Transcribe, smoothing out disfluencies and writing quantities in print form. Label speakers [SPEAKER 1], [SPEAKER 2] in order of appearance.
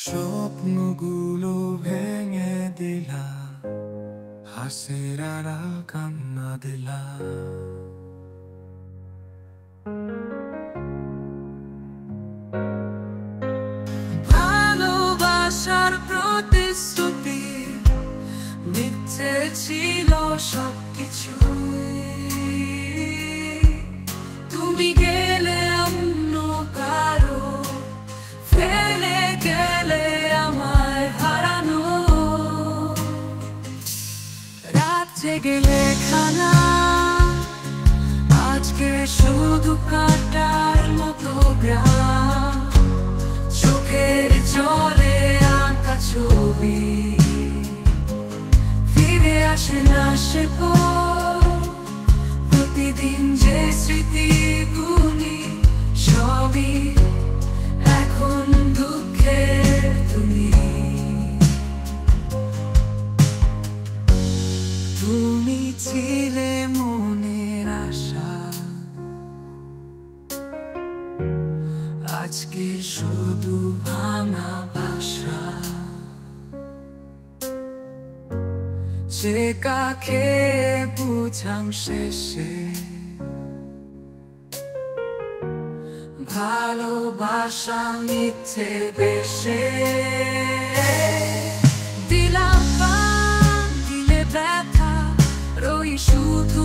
[SPEAKER 1] স্বপ্নগুলো ভেঙে দিলা, হাসির আর কান্না দিলা। ভালোবাসার প্রতিশ্রুতি মিথ্যে ছিল সবকিছু। তুমি গেলে অন্য কারো, ফেলে গেলে আমায় হারানো। রাত জেগে লেখানা আজকে শুধু কাটার মতো গ্রাম, চোখের জলে আঁকা ছবি ফিরে আসে না সে পর। প্রতিদিন যে স্মৃতি গুনি সবই এখন দুঃখের তুমি। তুমি ছিলে মনের আশা, আজকে শুধু ভাঙা বাসা। যে কাকে বুঝাম শেষে ভালোবাসা মিথ্যে বেশে। দিলাম প্রাণ, দিলে ব্যথা, রই শুধু